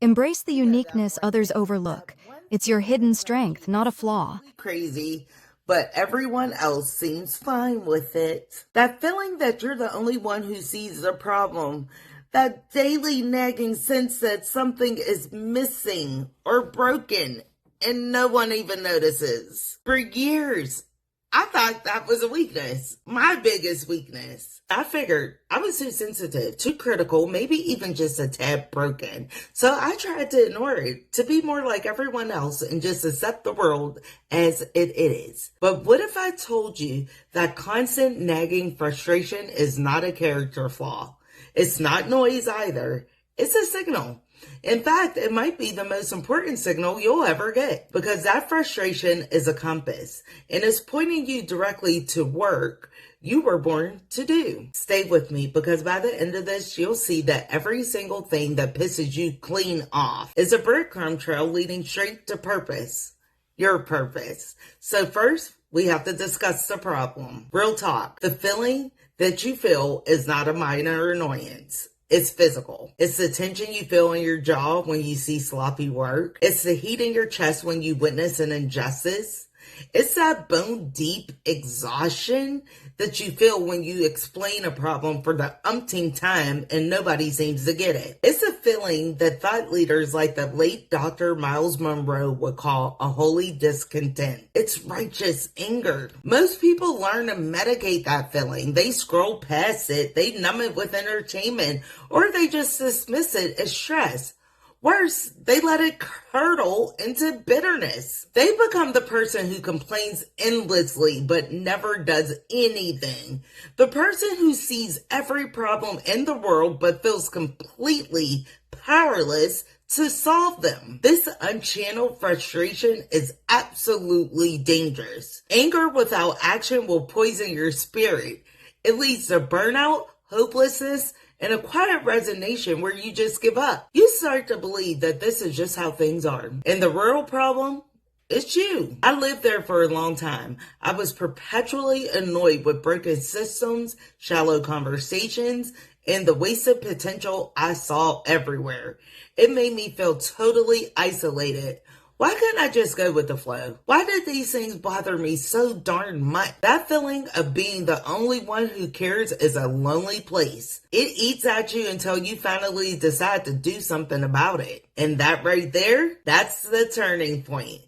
Embrace the uniqueness others overlook. It's your hidden strength, not a flaw. Crazy, but everyone else seems fine with it. That feeling that you're the only one who sees the problem. That daily nagging sense that something is missing or broken and no one even notices. For years, I thought that was a weakness. My biggest weakness. I figured I was too sensitive, too critical, maybe even just a tad broken. So I tried to ignore it, to be more like everyone else and just accept the world as it is. But what if I told you that constant nagging frustration is not a character flaw? It's not noise either. It's a signal. In fact, it might be the most important signal you'll ever get, because that frustration is a compass and is pointing you directly to work you were born to do. Stay with me, because by the end of this, you'll see that every single thing that pisses you clean off is a breadcrumb trail leading straight to purpose. Your purpose. So first, we have to discuss the problem. Real talk. The feeling that you feel is not a minor annoyance. It's physical. It's the tension you feel in your jaw when you see sloppy work. It's the heat in your chest when you witness an injustice. It's that bone-deep exhaustion that you feel when you explain a problem for the umpteenth time and nobody seems to get it. It's a feeling that thought leaders like the late Dr. Miles Monroe would call a holy discontent. It's righteous anger. Most people learn to medicate that feeling. They scroll past it, they numb it with entertainment, or they just dismiss it as stress. Worse, they let it curdle into bitterness. They become the person who complains endlessly but never does anything. The person who sees every problem in the world but feels completely powerless to solve them. This unchanneled frustration is absolutely dangerous. Anger without action will poison your spirit. It leads to burnout, hopelessness, and a quiet resignation where you just give up. You start to believe that this is just how things are. And the real problem, it's you. I lived there for a long time. I was perpetually annoyed with broken systems, shallow conversations, and the wasted potential I saw everywhere. It made me feel totally isolated. Why couldn't I just go with the flow? Why did these things bother me so darn much? That feeling of being the only one who cares is a lonely place. It eats at you until you finally decide to do something about it. And that right there, that's the turning point.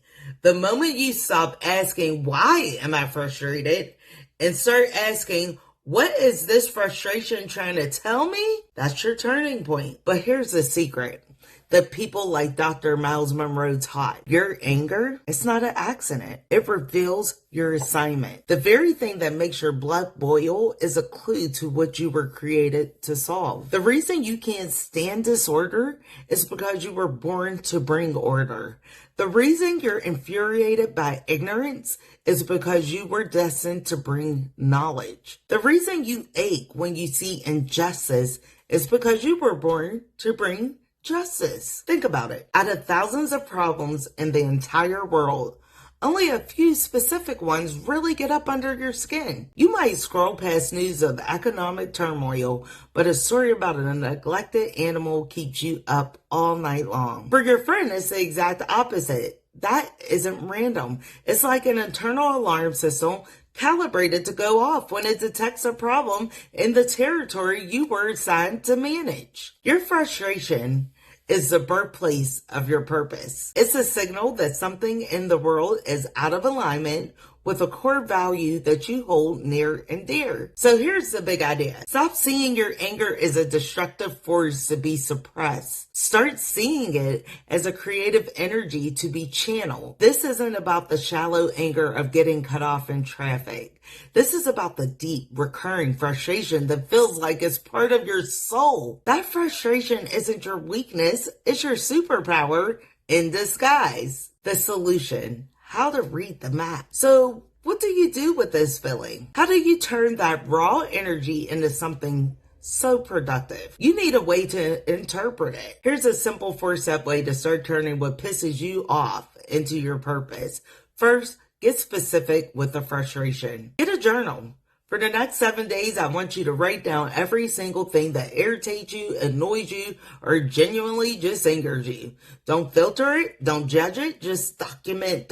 The moment you stop asking, why am I frustrated? And start asking, what is this frustration trying to tell me? That's your turning point. But here's the secret that people like Dr. Miles Monroe taught. Your anger, it's not an accident. It reveals your assignment. The very thing that makes your blood boil is a clue to what you were created to solve. The reason you can't stand disorder is because you were born to bring order. The reason you're infuriated by ignorance is because you were destined to bring knowledge. The reason you ache when you see injustice is because you were born to bring justice. Think about it. Out of thousands of problems in the entire world, only a few specific ones really get up under your skin. You might scroll past news of economic turmoil, but a story about a neglected animal keeps you up all night long. For your friend, it's the exact opposite. That isn't random. It's like an internal alarm system calibrated to go off when it detects a problem in the territory you were assigned to manage. Your frustration is the birthplace of your purpose. It's a signal that something in the world is out of alignment with a core value that you hold near and dear. So here's the big idea. Stop seeing your anger as a destructive force to be suppressed. Start seeing it as a creative energy to be channeled. This isn't about the shallow anger of getting cut off in traffic. This is about the deep, recurring frustration that feels like it's part of your soul. That frustration isn't your weakness, it's your superpower in disguise. The solution: how to read the map. So what do you do with this feeling? How do you turn that raw energy into something so productive? You need a way to interpret it. Here's a simple 4-step way to start turning what pisses you off into your purpose. First, get specific with the frustration. Get a journal. For the next 7 days, I want you to write down every single thing that irritates you, annoys you, or genuinely just angers you. Don't filter it. Don't judge it. Just document.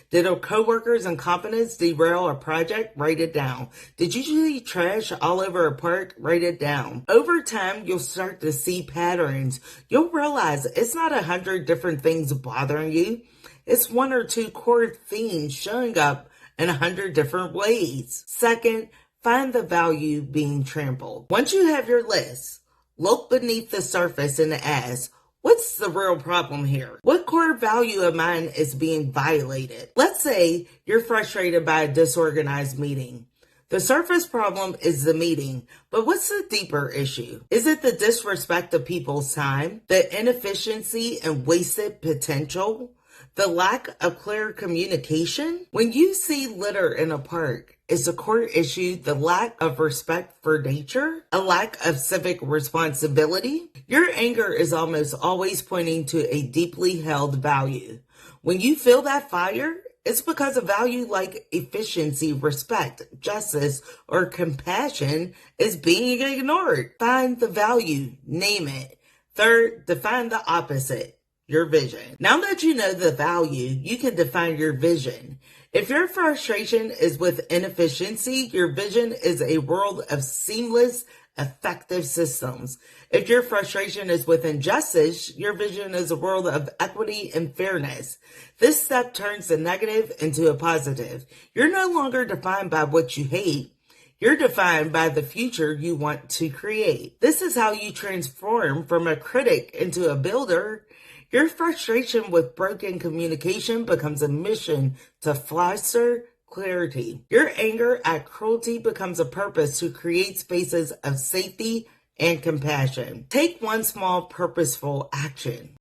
Did our coworkers' incompetence derail a project? Write it down. Did you see trash all over a park? Write it down. Over time, you'll start to see patterns. You'll realize it's not 100 different things bothering you. It's 1 or 2 core themes showing up in 100 different ways. Second, find the value being trampled. Once you have your list, look beneath the surface and ask, what's the real problem here? What core value of mine is being violated? Let's say you're frustrated by a disorganized meeting. The surface problem is the meeting, but what's the deeper issue? Is it the disrespect of people's time, the inefficiency and wasted potential? The lack of clear communication? When you see litter in a park, is the core issue the lack of respect for nature? A lack of civic responsibility? Your anger is almost always pointing to a deeply held value. When you feel that fire, it's because a value like efficiency, respect, justice, or compassion is being ignored. Find the value, name it. Third, define the opposite. Your vision. Now that you know the value, you can define your vision. If your frustration is with inefficiency, your vision is a world of seamless, effective systems. If your frustration is with injustice, your vision is a world of equity and fairness. This step turns the negative into a positive. You're no longer defined by what you hate. You're defined by the future you want to create. This is how you transform from a critic into a builder. Your frustration with broken communication becomes a mission to foster clarity. Your anger at cruelty becomes a purpose to create spaces of safety and compassion. Take one small purposeful action.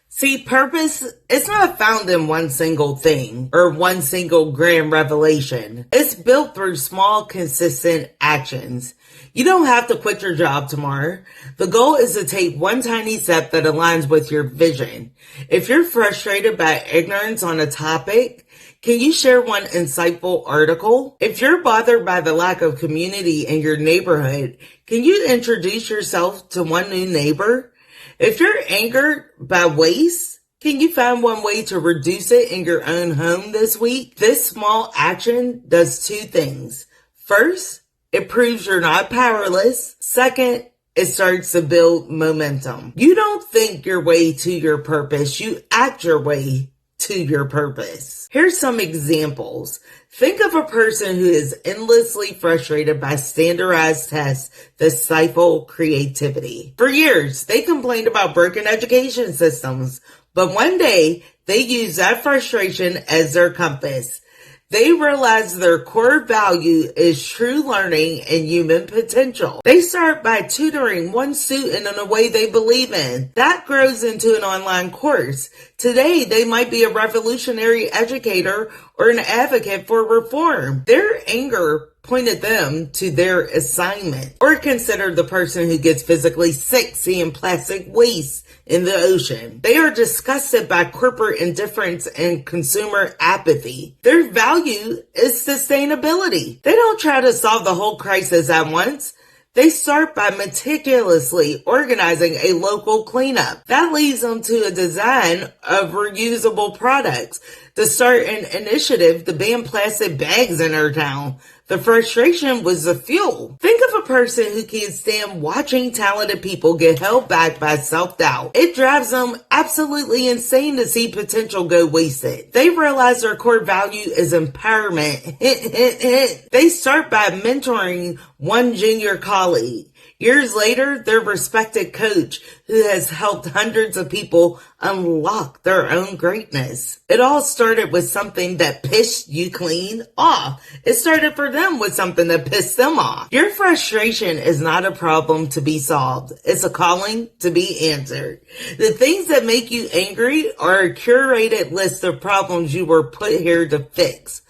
See, purpose is not found in one single thing or one single grand revelation. It's built through small, consistent actions. You don't have to quit your job tomorrow. The goal is to take one tiny step that aligns with your vision. If you're frustrated by ignorance on a topic, can you share one insightful article? If you're bothered by the lack of community in your neighborhood, can you introduce yourself to one new neighbor? If you're angered by waste, can you find one way to reduce it in your own home this week? This small action does 2 things. First, it proves you're not powerless. Second, it starts to build momentum. You don't think your way to your purpose, you act your way to your purpose. Here's some examples. Think of a person who is endlessly frustrated by standardized tests that stifle creativity. For years, they complained about broken education systems, but one day they used that frustration as their compass. They realize their core value is true learning and human potential. They start by tutoring one student in a way they believe in. That grows into an online course. Today, they might be a revolutionary educator or an advocate for reform. Their anger pointed them to their assignment. Or consider the person who gets physically sick seeing plastic waste in the ocean. They are disgusted by corporate indifference and consumer apathy. Their value is sustainability. They don't try to solve the whole crisis at once. They start by meticulously organizing a local cleanup. That leads them to a design of reusable products, to start an initiative to ban plastic bags in their town. The frustration was the fuel. Think of a person who can't stand watching talented people get held back by self-doubt. It drives them absolutely insane to see potential go wasted. They realize their core value is empowerment. They start by mentoring one junior colleague. Years later, their respected coach who has helped hundreds of people unlock their own greatness. It all started with something that pissed you clean off. It started for them with something that pissed them off. Your frustration is not a problem to be solved. It's a calling to be answered. The things that make you angry are a curated list of problems you were put here to fix.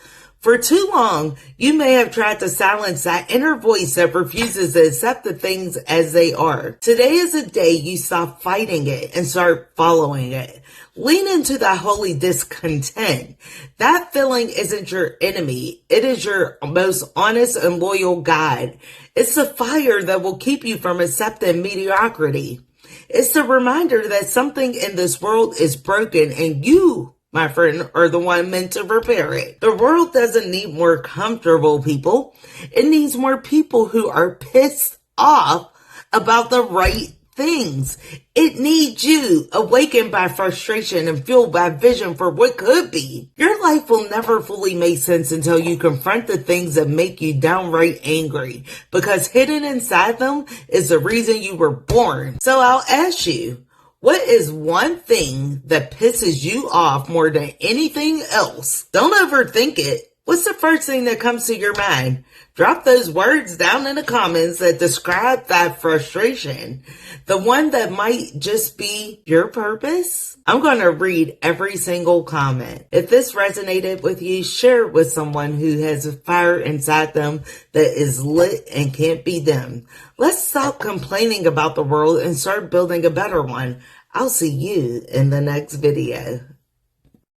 For too long, you may have tried to silence that inner voice that refuses to accept the things as they are. Today is a day you stop fighting it and start following it. Lean into that holy discontent. That feeling isn't your enemy. It is your most honest and loyal guide. It's the fire that will keep you from accepting mediocrity. It's the reminder that something in this world is broken and you, my friend, are the one meant to repair it. The world doesn't need more comfortable people. It needs more people who are pissed off about the right things. It needs you, awakened by frustration and fueled by vision for what could be. Your life will never fully make sense until you confront the things that make you downright angry, because hidden inside them is the reason you were born. So I'll ask you, what is one thing that pisses you off more than anything else? Don't overthink it. What's the first thing that comes to your mind? Drop those words down in the comments that describe that frustration. The one that might just be your purpose. I'm going to read every single comment. If this resonated with you, share it with someone who has a fire inside them that is lit and can't be dimmed. Let's stop complaining about the world and start building a better one. I'll see you in the next video.